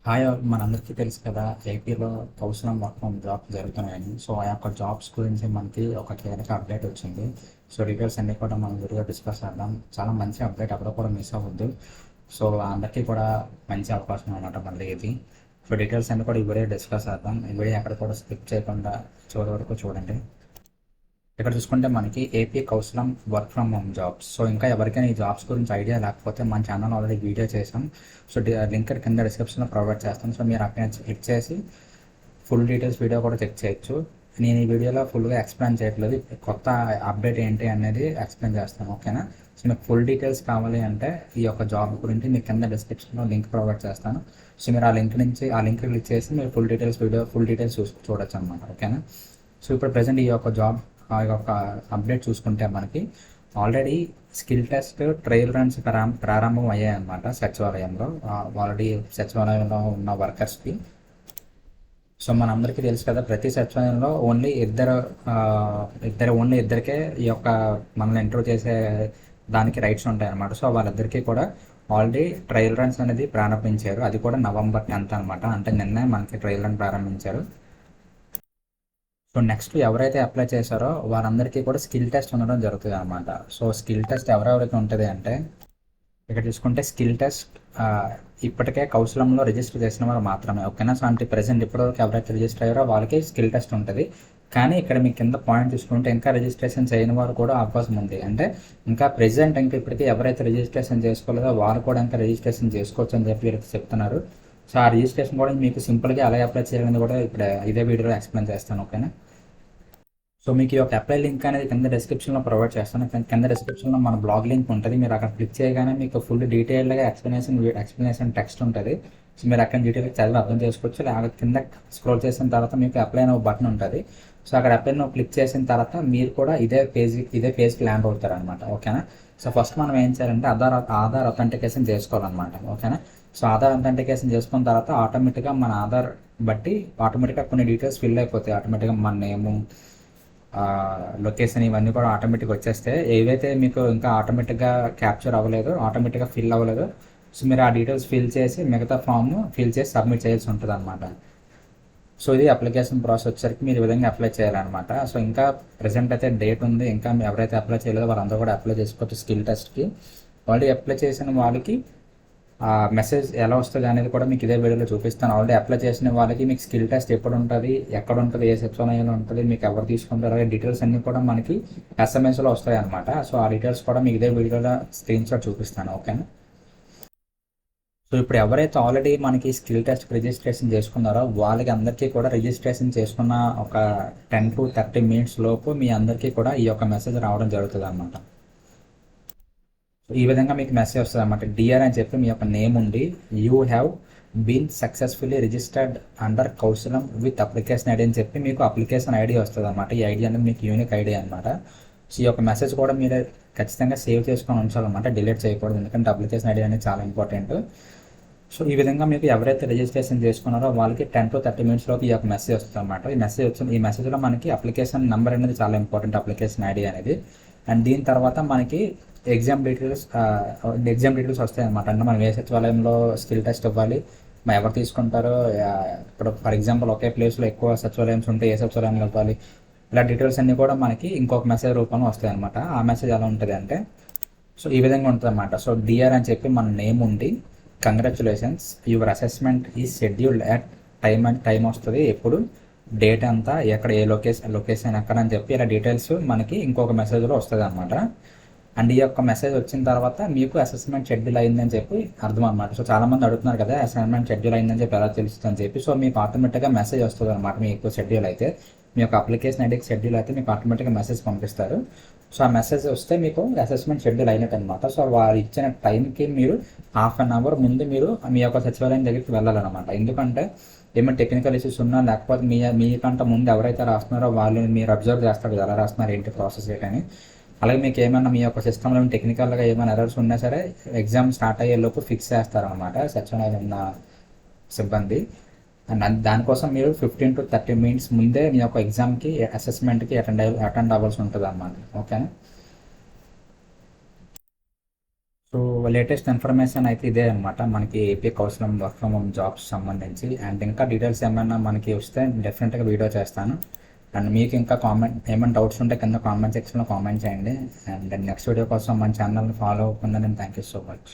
Hi all, మనందరికీ తెలుసు కదా. ఏపీలో కౌన్సిలింగ్ వర్క్ ఫ్రమ్ జాబ్స్ జరుగుతున్నాయని. సో ఆ యొక్క జాబ్స్ గురించి మనకి ఒక కీలక అప్డేట్ వచ్చింది. సో డీటెయిల్స్ అన్నీ కూడా మనం వీడియో డిస్కస్ చేద్దాం. చాలా మంచి అప్డేట్, ఎవరో కూడా మిస్ అవ్వద్దు. సో అందరికీ కూడా మంచి అవకాశం అనమాట మళ్ళీ ఇది. సో డీటెయిల్స్ అన్నీ కూడా ఈ వీడియో డిస్కస్ చేద్దాం. ఈ వీడియో ఎక్కడ కూడా స్కిప్ చేయకుండా చివరి వరకు చూడండి. ఇక్కడ చూసుకుంటే మనకి AP counselling work from home jobs. So ఇంకా ఎవరికైనా ఈ జాబ్స్ గురించి ఐడియా లేకపోతే మన ఛానల్ ఆల్రెడీ వీడియో చేసాం. సో లింక్ కింద డిస్క్రిప్షన్లో ప్రొవైడ్ చేస్తాం. సో మీరు అక్కడ నుంచి క్లిక్ చేసి ఫుల్ డీటెయిల్స్ వీడియో కూడా చెక్ చేయొచ్చు. నేను ఈ వీడియోలో ఫుల్గా ఎక్స్ప్లెయిన్ చేయట్లేదు, కొత్త అప్డేట్ ఏంటి అనేది ఎక్స్ప్లెయిన్ చేస్తాను, ఓకేనా. సో మీకు ఫుల్ డీటెయిల్స్ కావాలి అంటే ఈ యొక్క జాబ్ గురించి మీకు కింద డిస్క్రిప్షన్లో లింక్ ప్రొవైడ్ చేస్తాను. సో మీరు ఆ లింక్ క్లిక్ చేసి మీరు ఫుల్ డీటెయిల్స్ చూడొచ్చు అనమాట, ఓకేనా. సో ఇప్పుడు ప్రజెంట్ ఈ యొక్క జాబ్ ఆ యొక్క అప్డేట్ చూసుకుంటే మనకి already skill test trial runs ప్రారంభం అయ్యాయి అన్నమాట సచివాలయంలో. ఆల్రెడీ సచివాలయంలో ఉన్న వర్కర్స్కి. సో మనందరికీ తెలుసు కదా, ప్రతి సచివాలయంలో ఓన్లీ ఇద్దరికే ఈ యొక్క మనల్ని ఇంటర్వ్యూ చేసే దానికి రైట్స్ ఉంటాయి అన్నమాట. సో వాళ్ళిద్దరికీ కూడా ఆల్రెడీ ట్రయల్ రన్స్ అనేది ప్రారంభించారు. అది కూడా నవంబర్ 10th అనమాట, అంటే నిన్నే మనకి ట్రయల్ రన్ ప్రారంభించారు. సో నెక్స్ట్ ఎవరైతే అప్లై చేశారో వారందరికీ కూడా స్కిల్ టెస్ట్ ఉండడం జరుగుతుంది అనమాట. సో స్కిల్ టెస్ట్ ఎవరెవరికి ఉంటుంది అంటే ఇక్కడ చూసుకుంటే స్కిల్ టెస్ట్ ఇప్పటికే కౌశలంలో రిజిస్టర్ చేసిన వారు మాత్రమే, ఓకేనా. సో అంటే ప్రజెంట్ ఇప్పటివరకు ఎవరైతే రిజిస్టర్ అయ్యారో వాళ్ళకి స్కిల్ టెస్ట్ ఉంటుంది. కానీ ఇక్కడ మీకు కింద పాయింట్ చూసుకుంటే ఇంకా రిజిస్ట్రేషన్ చేయని వారు కూడా అవకాశం ఉంది. అంటే ఇంకా ప్రెజెంట్ ఇంకా ఇప్పటికీ ఎవరైతే రిజిస్ట్రేషన్ చేసుకోలేదో వాళ్ళు కూడా ఇంకా రిజిస్ట్రేషన్ చేసుకోవచ్చు అని చెప్పి చెప్తున్నారు. సో ఆ రిజిస్ట్రేషన్ కూడా మీకు సింపుల్గా ఎలా అప్లై చేయాలని కూడా ఇప్పుడు ఇదే వీడియోలో ఎక్స్ప్లెయిన్ చేస్తాను, ఓకేనా. సో మీకు ఈ యొక్క అప్లై లింక్ అనేది కింద డిస్క్రిప్షన్లో ప్రొవైడ్ చేస్తాను. కింద డిస్క్రిప్షన్లో మన బ్లాగ్ లింక్ ఉంటుంది. మీరు అక్కడ క్లిక్ చేయగానే మీకు ఫుల్ డీటెయిల్డ్గా ఎక్స్ప్లెనేషన్ టెక్స్ట్ ఉంటుంది. సో మీరు అక్కడ డీటెయిల్గా చదివి అర్థం చేసుకోవచ్చు. లేదా కింద స్క్రోల్ చేసిన తర్వాత మీకు అప్లై అనే బటన్ ఉంటుంది. సో అక్కడ అప్లై క్లిక్ చేసిన తర్వాత మీరు కూడా ఇదే పేజ్కి ల్యాండ్ అవుతారు అనమాట, ఓకేనా. సో ఫస్ట్ మనం ఏం చేయాలంటే ఆధార్ అథెంటికేషన్ చేసుకోవాలన్నమాట, ఓకేనా. సో ఆధార్ అథెంటికేషన్ చేసుకున్న తర్వాత ఆటోమేటిక్గా మన ఆధార్ బట్టి ఆటోమేటిక్గా కొన్ని డీటెయిల్స్ ఫిల్ అయిపోతాయి. ఆటోమేటిక్గా మన నేము, లొకేషన్ ఇవన్నీ కూడా ఆటోమేటిక్గా వచ్చేస్తే ఏవైతే మీకు ఇంకా ఆటోమేటిక్గా క్యాప్చర్ అవ్వలేదు, ఆటోమేటిక్గా ఫిల్ అవ్వలేదు, సో మీరు ఆ డీటెయిల్స్ ఫిల్ చేసి మిగతా ఫామ్ ఫిల్ చేసి సబ్మిట్ చేయాల్సి ఉంటుంది అనమాట. సో ఇది అప్లికేషన్ ప్రాసెస్ వచ్చేసరికి మీరు ఈ విధంగా అప్లై చేయాలన్నమాట. సో ఇంకా ప్రజెంట్ అయితే డేట్ ఉంది, ఇంకా ఎవరైతే అప్లై చేయలేదో వాళ్ళందరూ కూడా అప్లై చేసుకోవచ్చు స్కిల్ టెస్ట్కి. ఆల్రెడీ అప్లై చేసిన వాళ్ళకి ఆ మెసేజ్ ఎలా వస్తుంది అనేది కూడా మీకు ఇదే వీడియోలో చూపిస్తాను. ఆల్రెడీ అప్లై చేసిన వాళ్ళకి మీకు స్కిల్ టెస్ట్ ఎప్పుడు ఉంటుంది, ఎక్కడ ఉంటుంది, ఏ సచివాలయంలో ఉంటుంది, మీకు ఎవరు తీసుకుంటారు, అలాగే డీటెయిల్స్ అన్నీ కూడా మనకి ఎస్ఎంఎస్లో వస్తాయి అనమాట. సో ఆ డీటెయిల్స్ కూడా మీకు ఇదే వీడియోలో స్క్రీన్ షాట్ చూపిస్తాను, ఓకేనా. సో ఇప్పుడు ఎవరైతే ఆల్రెడీ మనకి స్కిల్ టెస్ట్ రిజిస్ట్రేషన్ చేసుకున్నారో వాళ్ళకి అందరికీ కూడా రిజిస్ట్రేషన్ చేసుకున్న ఒక 10 to 30 minutes లోపు మీ అందరికీ కూడా ఈ యొక్క మెసేజ్ రావడం జరుగుతుంది అనమాట. ఈ విధంగా మీకు మెసేజ్ వస్తుంది అనమాట. డిఆర్ అని చెప్పి మీ యొక్క నేమ్ ఉండి you have been successfully registered under Kaushalam with application ID అని చెప్పి మీకు అప్లికేషన్ ఐడి వస్తుంది అనమాట. ఈ ఐడి అనేది మీకు యూనిక్ ఐడి అనమాట. సో ఈ యొక్క మెసేజ్ కూడా మీరు ఖచ్చితంగా సేవ్ చేసుకొని ఉంచాలన్నమాట, డిలీట్ చేయకూడదు, ఎందుకంటే అప్లికేషన్ ఐడి అనేది చాలా ఇంపార్టెంట్. సో ఈ విధంగా మీకు ఎవరైతే రిజిస్ట్రేషన్ చేసుకున్నారో వాళ్ళకి 10 to 30 minutes లోపు ఈ యొక్క మెసేజ్ వస్తుంది అనమాట. ఈ మెసేజ్లో మనకి అప్లికేషన్ నెంబర్ అనేది చాలా ఇంపార్టెంట్, అప్లికేషన్ ఐడి అనేది. అండ్ దీని తర్వాత మనకి ఎగ్జామ్ డీటెయిల్స్ వస్తాయి అనమాట. అంటే మనం ఏ సచివాలయంలో స్కిల్ టెస్ట్ ఇవ్వాలి, మనం ఎవరు తీసుకుంటారో, ఇప్పుడు ఫర్ ఎగ్జాంపుల్ ఒకే ప్లేస్లో ఎక్కువ సచివాలయంస్ ఉంటే ఏ సచివాలయంలో ఇవ్వాలి, ఇలా డీటెయిల్స్ అన్నీ కూడా మనకి ఇంకొక మెసేజ్ రూపంలో వస్తాయి అనమాట. ఆ మెసేజ్ ఎలా ఉంటుంది అంటే సో ఈ విధంగా ఉంటుంది అనమాట. సో డిఆర్ అని చెప్పి మన నేమ్ ఉండి కంగ్రాచులేషన్స్ యువర్ అసెస్మెంట్ ఈ షెడ్యూల్డ్ అట్ టైం వస్తుంది, ఎప్పుడు, డేట్ అంతా, ఎక్కడ, ఏ లొకేషన్ ఎక్కడ అని చెప్పి ఇలా డీటెయిల్స్ మనకి ఇంకొక మెసేజ్లో వస్తుంది అనమాట. అండ్ ఈ యొక్క మెసేజ్ వచ్చిన తర్వాత మీకు అసెస్మెంట్ షెడ్యూల్ అయిందని చెప్పి అర్థం అనమాట. సో చాలామంది అడుగుతున్నారు కదా అసెస్మెంట్ షెడ్యూల్ అయిందని చెప్పి ఎలా తెలుస్తుంది అని చెప్పి. సో మీకు ఆటోమేటిక్గా మెసేజ్ వస్తుంది అనమాట. మీకు షెడ్యూల్ అయితే మీ యొక్క అప్లికేషన్ ఐడికి షెడ్యూల్ అయితే మీకు ఆటోమేటిక్గా మెసేజ్ పంపిస్తారు. సో ఆ మెసేజ్ వస్తే మీకు అసెస్మెంట్ షెడ్యూల్ అయినట్టు అనమాట. సో వారు ఇచ్చిన టైంకి మీరు హాఫ్ అన్ అవర్ ముందు మీరు మీ యొక్క సచివాలయం దగ్గరికి వెళ్ళాలన్నమాట. ఎందుకంటే ఏమైనా టెక్నికల్ ఇష్యూస్ ఉన్నా లేకపోతే మీకంటే ముందు ఎవరైతే రాస్తున్నారో వాళ్ళు మీరు అబ్జర్వ్ చేస్తారు ఎలా రాస్తున్నారు ఏంటి ప్రాసెస్ ఏంటని. అలాగే మీకు ఏమైనా మీ యొక్క సిస్టంలో టెక్నికల్గా ఏమైనా ఎర్రర్స్ ఉన్నా సరే ఎగ్జామ్ స్టార్ట్ అయ్యేలోపు ఫిక్స్ చేస్తారనమాట సచివాలయం ఉన్న సిబ్బంది. అండ్ దానికోసం మీరు 15 to 30 minutes ముందే మీ యొక్క ఎగ్జామ్కి అసెస్మెంట్కి అటెండ్ అవ్వాల్సి ఉంటుంది అనమాట, ఓకేనా. సో లేటెస్ట్ ఇన్ఫర్మేషన్ అయితే ఇదే అనమాట మనకి AP council work from home jobs సంబంధించి. అండ్ ఇంకా డీటెయిల్స్ ఏమైనా మనకి వస్తే డెఫినెట్గా వీడియో చేస్తాను. అండ్ మీకు ఇంకా ఏమైనా డౌట్స్ ఉంటే కింద కామెంట్ సెక్షన్లో కామెంట్ చేయండి. అండ్ నెక్స్ట్ వీడియో కోసం మన ఛానల్ని ఫాలో అవ్వకుండా నేను థ్యాంక్ యూ సో మచ్.